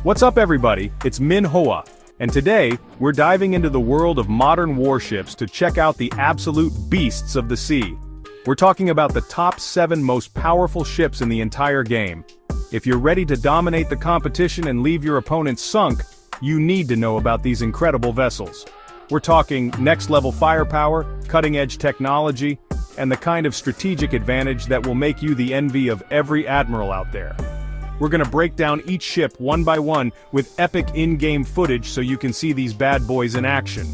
What's up everybody, it's Min Hoa, and today, we're diving into the world of modern warships to check out the absolute beasts of the sea. We're talking about the top 7 most powerful ships in the entire game. If you're ready to dominate the competition and leave your opponents sunk, you need to know about these incredible vessels. We're talking next-level firepower, cutting-edge technology, and the kind of strategic advantage that will make you the envy of every admiral out there. We're gonna break down each ship one by one with epic in-game footage so you can see these bad boys in action.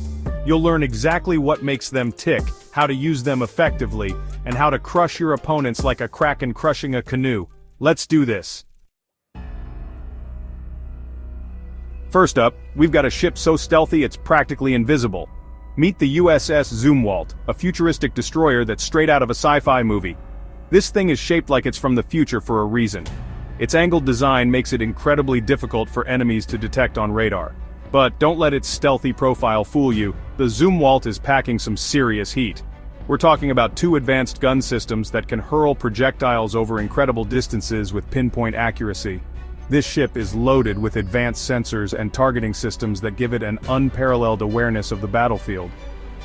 You'll learn exactly what makes them tick, how to use them effectively, and how to crush your opponents like a kraken crushing a canoe. Let's do this. First up, we've got a ship so stealthy it's practically invisible. Meet the USS Zumwalt, a futuristic destroyer that's straight out of a sci-fi movie. This thing is shaped like it's from the future for a reason. Its angled design makes it incredibly difficult for enemies to detect on radar. But don't let its stealthy profile fool you, the Zumwalt is packing some serious heat. We're talking about 2 advanced gun systems that can hurl projectiles over incredible distances with pinpoint accuracy. This ship is loaded with advanced sensors and targeting systems that give it an unparalleled awareness of the battlefield.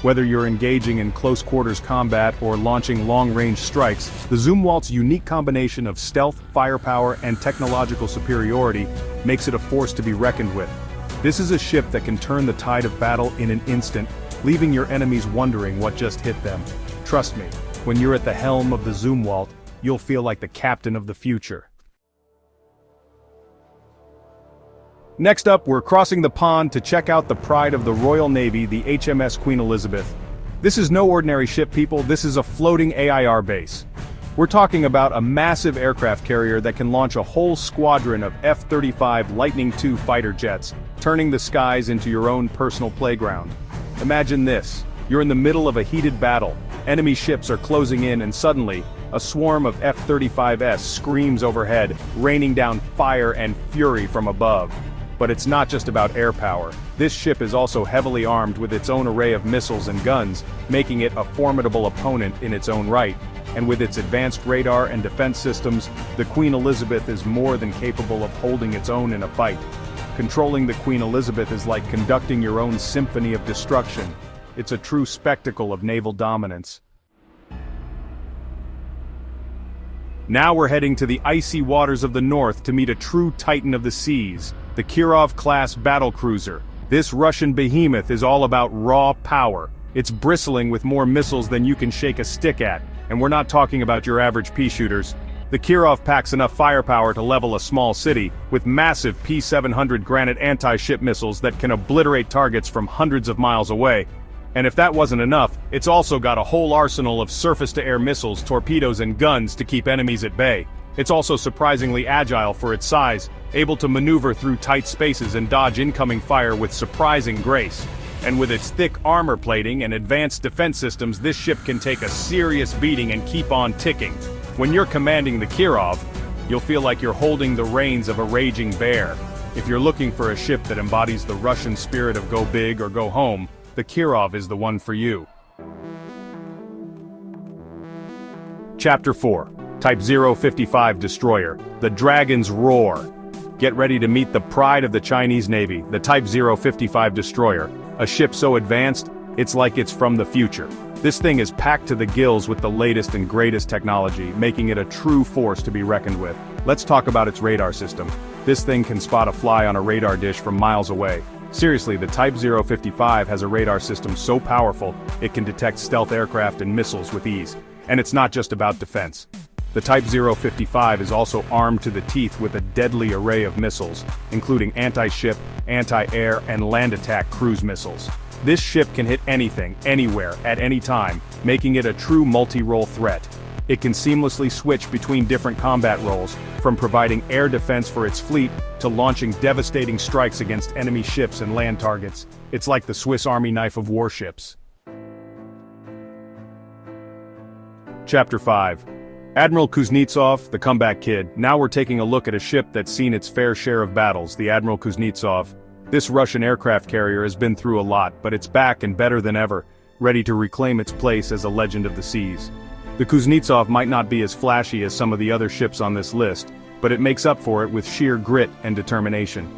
Whether you're engaging in close-quarters combat or launching long-range strikes, the Zumwalt's unique combination of stealth, firepower, and technological superiority makes it a force to be reckoned with. This is a ship that can turn the tide of battle in an instant, leaving your enemies wondering what just hit them. Trust me, when you're at the helm of the Zumwalt, you'll feel like the captain of the future. Next up, we're crossing the pond to check out the pride of the Royal Navy, the HMS Queen Elizabeth. This is no ordinary ship, people, this is a floating AIR base. We're talking about a massive aircraft carrier that can launch a whole squadron of F-35 Lightning II fighter jets, turning the skies into your own personal playground. Imagine this, you're in the middle of a heated battle, enemy ships are closing in and suddenly, a swarm of F-35s screams overhead, raining down fire and fury from above. But it's not just about air power. This ship is also heavily armed with its own array of missiles and guns, making it a formidable opponent in its own right. And with its advanced radar and defense systems, the Queen Elizabeth is more than capable of holding its own in a fight. Controlling the Queen Elizabeth is like conducting your own symphony of destruction. It's a true spectacle of naval dominance. Now we're heading to the icy waters of the north to meet a true titan of the seas, the Kirov-class battlecruiser. This Russian behemoth is all about raw power. It's bristling with more missiles than you can shake a stick at, and we're not talking about your average pea shooters. The Kirov packs enough firepower to level a small city, with massive P-700 Granite anti-ship missiles that can obliterate targets from hundreds of miles away. And if that wasn't enough, it's also got a whole arsenal of surface-to-air missiles, torpedoes and guns to keep enemies at bay. It's also surprisingly agile for its size, able to maneuver through tight spaces and dodge incoming fire with surprising grace. And with its thick armor plating and advanced defense systems, this ship can take a serious beating and keep on ticking. When you're commanding the Kirov, you'll feel like you're holding the reins of a raging bear. If you're looking for a ship that embodies the Russian spirit of go big or go home, the Kirov is the one for you. Chapter 4. Type 055 Destroyer, the Dragon's Roar. Get ready to meet the pride of the Chinese Navy, the Type 055 Destroyer, a ship so advanced, it's like it's from the future. This thing is packed to the gills with the latest and greatest technology, making it a true force to be reckoned with. Let's talk about its radar system. This thing can spot a fly on a radar dish from miles away. Seriously, the Type 055 has a radar system so powerful, it can detect stealth aircraft and missiles with ease. And it's not just about defense. The Type 055 is also armed to the teeth with a deadly array of missiles, including anti-ship, anti-air, and land attack cruise missiles. This ship can hit anything, anywhere, at any time, making it a true multi-role threat. It can seamlessly switch between different combat roles, from providing air defense for its fleet to launching devastating strikes against enemy ships and land targets. It's like the Swiss Army knife of warships. Chapter 5. Admiral Kuznetsov, the comeback kid. Now we're taking a look at a ship that's seen its fair share of battles, the Admiral Kuznetsov. This Russian aircraft carrier has been through a lot, but it's back and better than ever, ready to reclaim its place as a legend of the seas. The Kuznetsov might not be as flashy as some of the other ships on this list, but it makes up for it with sheer grit and determination.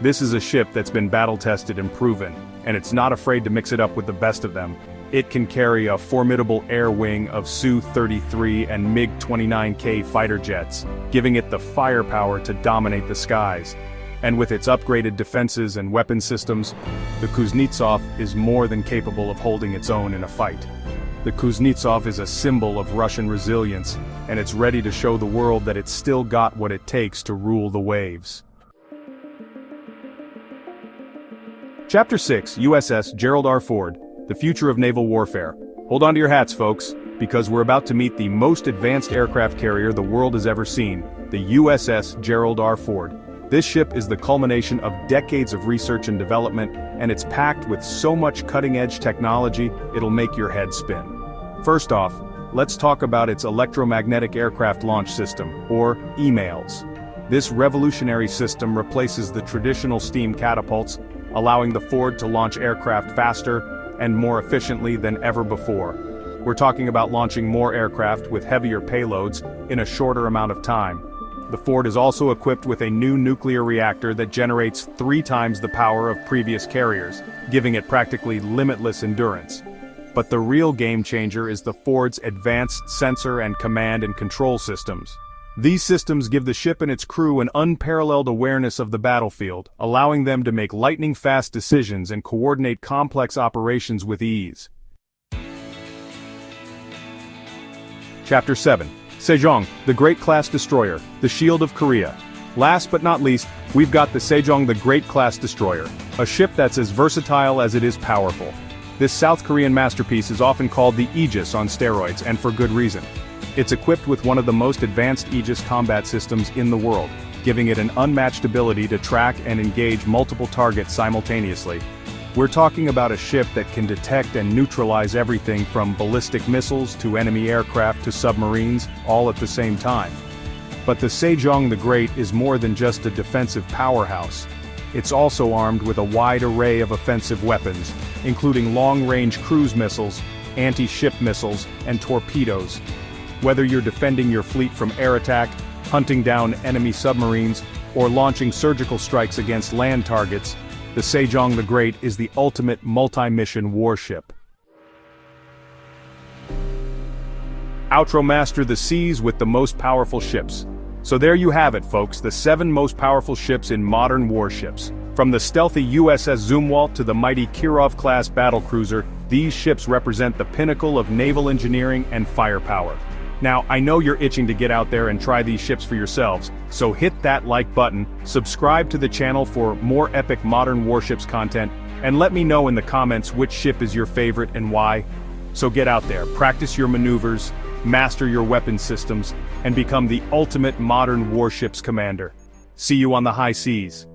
This is a ship that's been battle-tested and proven, and it's not afraid to mix it up with the best of them. It can carry a formidable air wing of Su-33 and MiG-29K fighter jets, giving it the firepower to dominate the skies. And with its upgraded defenses and weapon systems, the Kuznetsov is more than capable of holding its own in a fight. The Kuznetsov is a symbol of Russian resilience, and it's ready to show the world that it's still got what it takes to rule the waves. Chapter 6, USS Gerald R. Ford, The Future of Naval Warfare. Hold on to your hats, folks, because we're about to meet the most advanced aircraft carrier the world has ever seen, the USS Gerald R. Ford. This ship is the culmination of decades of research and development, and it's packed with so much cutting-edge technology, it'll make your head spin. First off, let's talk about its Electromagnetic Aircraft Launch System, or EMALS. This revolutionary system replaces the traditional steam catapults, allowing the Ford to launch aircraft faster and more efficiently than ever before. We're talking about launching more aircraft with heavier payloads in a shorter amount of time. The Ford is also equipped with a new nuclear reactor that generates 3 times the power of previous carriers, giving it practically limitless endurance. But the real game changer is the Ford's advanced sensor and command and control systems. These systems give the ship and its crew an unparalleled awareness of the battlefield, allowing them to make lightning-fast decisions and coordinate complex operations with ease. Chapter 7. Sejong, the Great Class Destroyer, the Shield of Korea. Last but not least, we've got the Sejong the Great Class Destroyer, a ship that's as versatile as it is powerful. This South Korean masterpiece is often called the Aegis on steroids, and for good reason. It's equipped with one of the most advanced Aegis combat systems in the world, giving it an unmatched ability to track and engage multiple targets simultaneously. We're talking about a ship that can detect and neutralize everything from ballistic missiles to enemy aircraft to submarines, all at the same time. But the Sejong the Great is more than just a defensive powerhouse. It's also armed with a wide array of offensive weapons, including long-range cruise missiles, anti-ship missiles, and torpedoes. Whether you're defending your fleet from air attack, hunting down enemy submarines, or launching surgical strikes against land targets, the Sejong the Great is the ultimate multi-mission warship. Outromaster the seas with the most powerful ships. So there you have it, folks, the 7 most powerful ships in modern warships. From the stealthy USS Zumwalt to the mighty Kirov-class battlecruiser, these ships represent the pinnacle of naval engineering and firepower. Now, I know you're itching to get out there and try these ships for yourselves, so hit that like button, subscribe to the channel for more epic modern warships content, and let me know in the comments which ship is your favorite and why. So get out there, practice your maneuvers, master your weapon systems, and become the ultimate modern warships commander. See you on the high seas.